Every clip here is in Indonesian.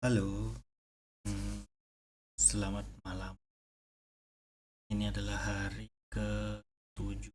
Halo, selamat malam. Ini adalah hari ke-7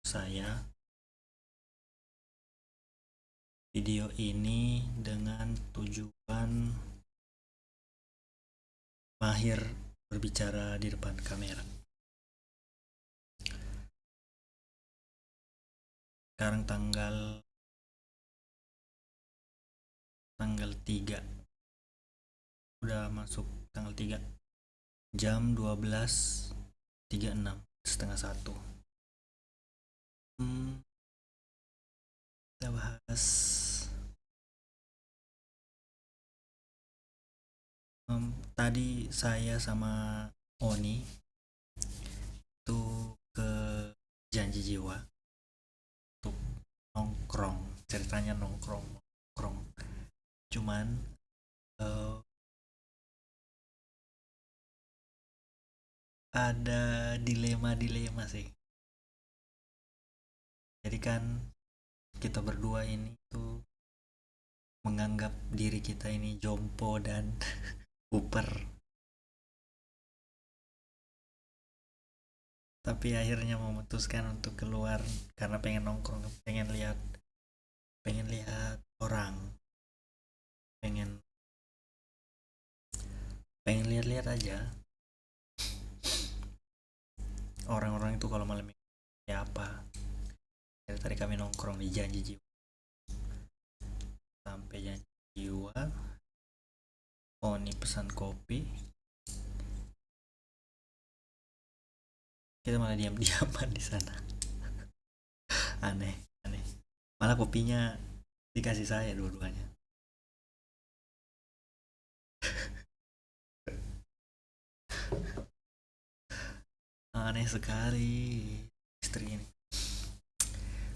saya. Video ini dengan tujuan mahir berbicara di depan kamera. Sekarang tanggal 3. Udah masuk tanggal 3. Jam 12.36, setengah satu. Kita bahas tadi saya sama Oni itu ke Janji Jiwa untuk nongkrong. Ceritanya nongkrong nongkrong cuman eh, ada dilema-dilema sih. Jadi kan kita berdua ini tuh menganggap diri kita ini jompo dan uper, tapi akhirnya memutuskan untuk keluar karena pengen nongkrong, pengen lihat orang, pengen pengen lihat-lihat aja orang-orang itu kalau malam ya apa. Dari tadi kami nongkrong di Janji Jiwa sampai Janji Jiwa. Oh, ini pesan kopi, kita malah diam-diaman di sana. Aneh, aneh. Malah kopinya dikasih saya dua-duanya. Aneh sekali istri ini.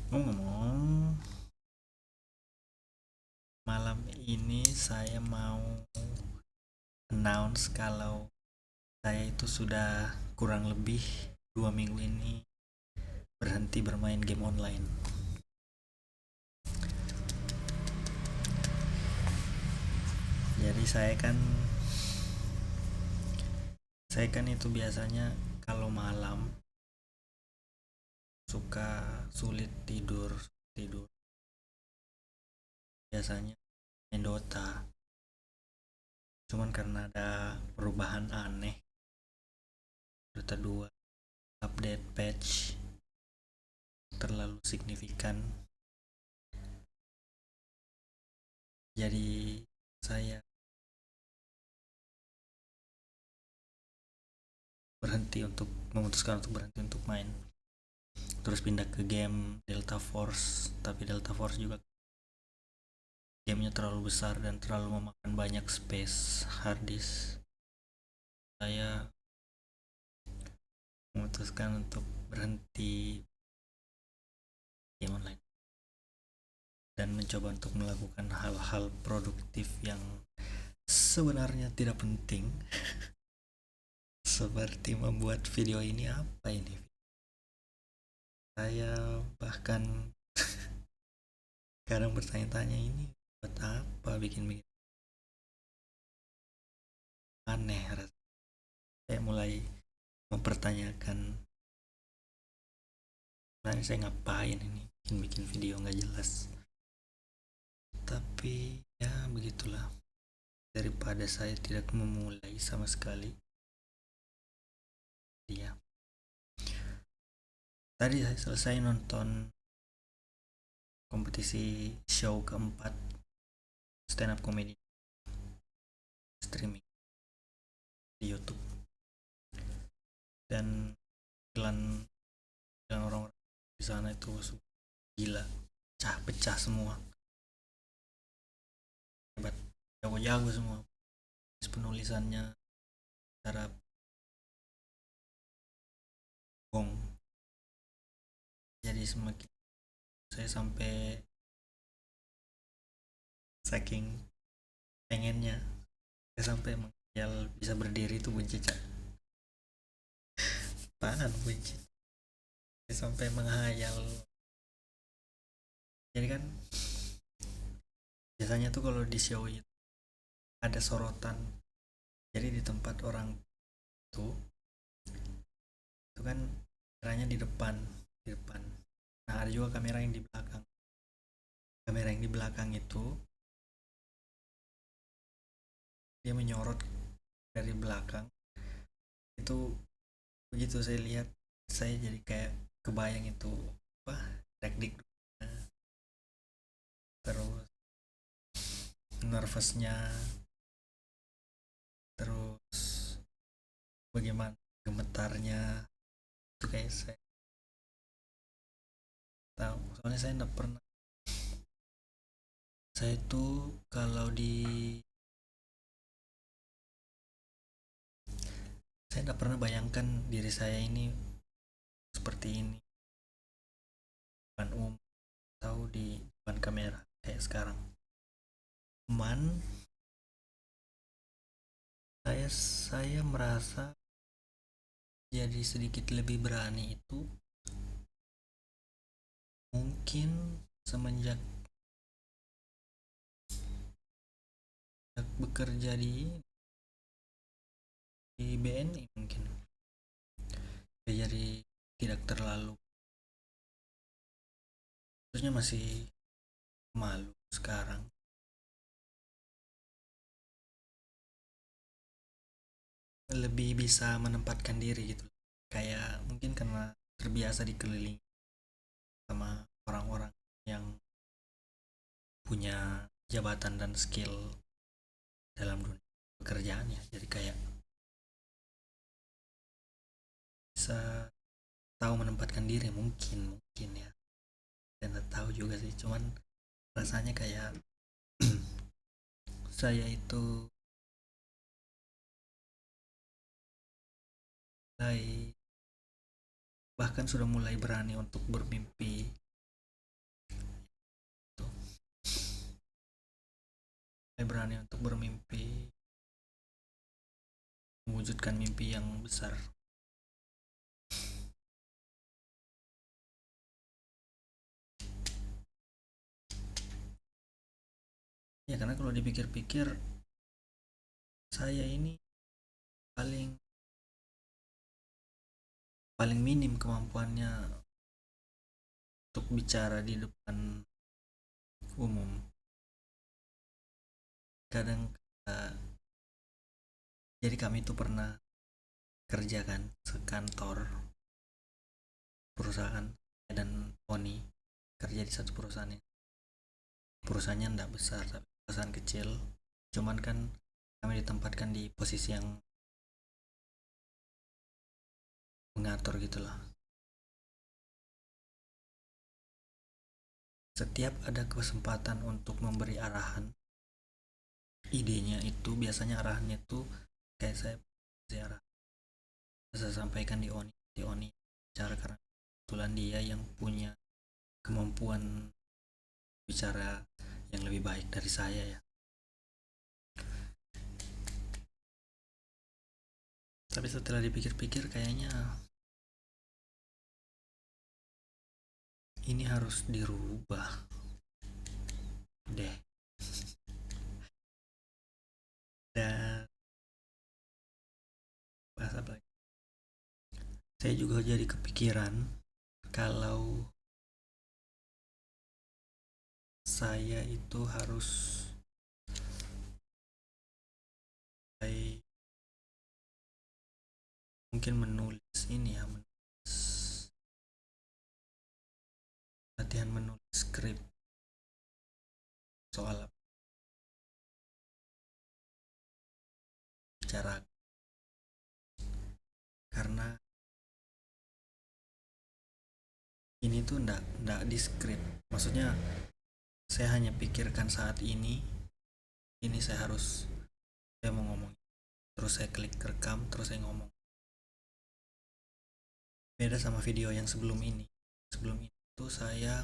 Ngomong-ngomong, malam ini saya mau announce kalau saya itu sudah kurang lebih 2 minggu ini berhenti bermain game online. Jadi saya kan itu biasanya kalau malam suka sulit tidur tidur biasanya main Dota. Cuman karena ada perubahan aneh, Dota 2 update patch terlalu signifikan, jadi saya memutuskan untuk berhenti untuk main, terus pindah ke game Delta Force. Tapi Delta Force juga gamenya terlalu besar dan terlalu memakan banyak space hard disk. Saya memutuskan untuk berhenti game online dan mencoba untuk melakukan hal-hal produktif yang sebenarnya tidak penting. Seperti membuat video ini. Apa ini? Saya bahkan kadang bertanya-tanya, ini buat apa bikin-bikin. Aneh rasanya. Saya mulai mempertanyakan, sebenarnya saya ngapain ini bikin-bikin video nggak jelas. Tapi ya begitulah, daripada saya tidak memulai sama sekali. Iya, tadi saya selesai nonton kompetisi show keempat stand up comedy streaming di YouTube, dan jalan orang-orang di sana itu gila, pecah semua, hebat, jago-jago semua. Penulisannya cara gong, jadi semakin saya sampai saking pengennya, saya sampai menghayal bisa berdiri itu buncit. Apaan buncit? Saya sampai menghayal. Jadi kan biasanya tuh kalau di show itu ada sorotan. Jadi di tempat orang itu itu kan kameranya di depan. Nah, ada juga kamera yang di belakang. Kamera yang di belakang itu dia menyorot dari belakang. Itu begitu saya lihat, saya jadi kayak kebayang itu apa, teknik, terus nervousnya, terus bagaimana gemetarnya, itu kayak saya tahu. Soalnya saya nggak pernah, saya itu kalau di saya nggak pernah bayangkan diri saya ini seperti ini depan tahu di depan kamera kayak sekarang. Cuman saya merasa jadi sedikit lebih berani itu mungkin semenjak bekerja di BNI mungkin. Jadi tidak terlalu, terusnya masih malu sekarang, lebih bisa menempatkan diri gitu, kayak mungkin karena terbiasa dikelilingi sama orang-orang yang punya jabatan dan skill dalam dunia pekerjaannya, jadi kayak bisa tahu menempatkan diri, mungkin ya, dan tahu juga sih, cuman rasanya kayak saya itu mulai, bahkan sudah mulai berani untuk bermimpi tuh, mulai berani untuk bermimpi, mewujudkan mimpi yang besar. Ya karena kalau dipikir-pikir, saya ini paling paling minim kemampuannya untuk bicara di depan umum. Kadang uh, jadi kami itu pernah kerja kan sekantor perusahaan, dan Oni kerja di satu perusahaannya enggak besar tapi perusahaan kecil, cuman kan kami ditempatkan di posisi yang mengatur gitulah. Setiap ada kesempatan untuk memberi arahan, idenya itu biasanya arahannya itu kayak saya sampaikan di Oni cara, karena kebetulan dia yang punya kemampuan bicara yang lebih baik dari saya ya. Tapi setelah dipikir-pikir kayaknya ini harus dirubah deh. Dan bahasa apa lagi? Saya juga jadi kepikiran kalau saya itu harus mungkin menulis ini ya, latihan menulis skrip soal bicara, karena ini tuh ndak di skrip, maksudnya saya hanya pikirkan saat ini saya mau ngomong, terus saya klik rekam, terus saya ngomong. Beda sama video yang sebelum ini tuh saya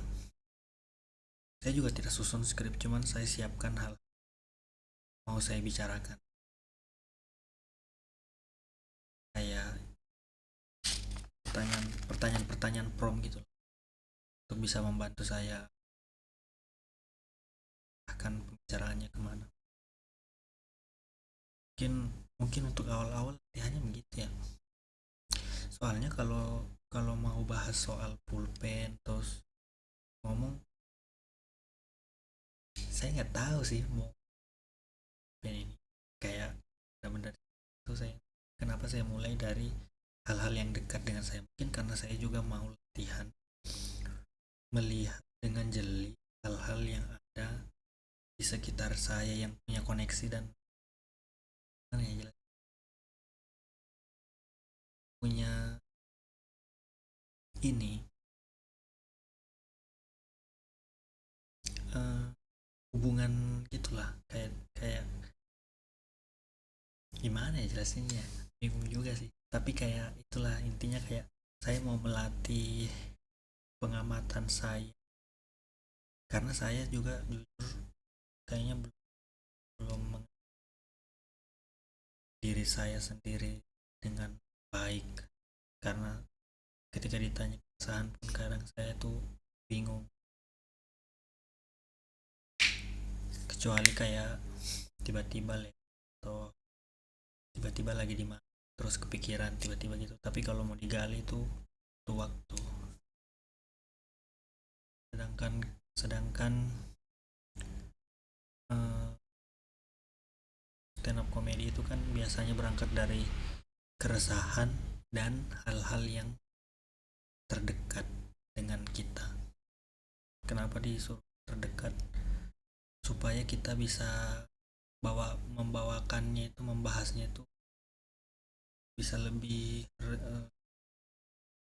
juga tidak susun skrip, cuman saya siapkan hal mau saya bicarakan, kayak pertanyaan-pertanyaan prompt gitu, untuk bisa membantu saya akan pembicaraannya kemana. mungkin mungkin untuk awal-awal latihannya begitu ya. Soalnya kalau kalau mau bahas soal pulpen terus ngomong, saya nggak tahu sih mau pulpen ini kayak benar-benar itu saya, kenapa saya mulai dari hal-hal yang dekat dengan saya, mungkin karena saya juga mau latihan melihat dengan jeli hal-hal yang ada di sekitar saya yang punya koneksi dan mana ya jelas punya ini eh, hubungan gitulah, kayak kayak gimana ya jelasinnya, bingung juga sih, tapi kayak itulah intinya, kayak saya mau melatih pengamatan saya karena saya juga jujur kayaknya belum diri saya sendiri dengan baik, karena ketika ditanya keresahan pun kadang saya tuh bingung, kecuali kayak tiba-tiba atau tiba-tiba lagi di mana terus kepikiran tiba-tiba gitu, tapi kalau mau digali itu tuh waktu. Sedangkan eh, stand up comedy itu kan biasanya berangkat dari keresahan dan hal-hal yang terdekat dengan kita. Kenapa disuruh terdekat? Supaya kita bisa membawakannya itu, membahasnya itu bisa lebih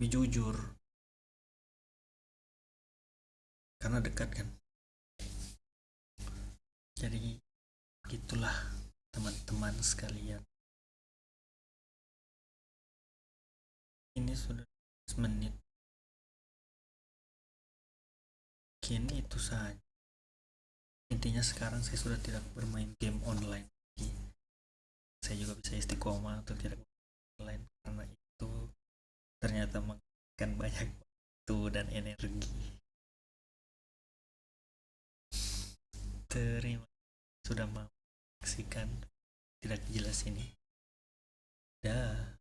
jujur karena dekat kan. Jadi gitulah teman-teman sekalian. Ini sudah 11 menit. Kini itu saja. Intinya sekarang saya sudah tidak bermain game online lagi. Saya juga bisa istiqomah untuk tidak online karena itu ternyata makan banyak waktu dan energi. Terima kasih sudah menyaksikan tidak jelas ini. Dah.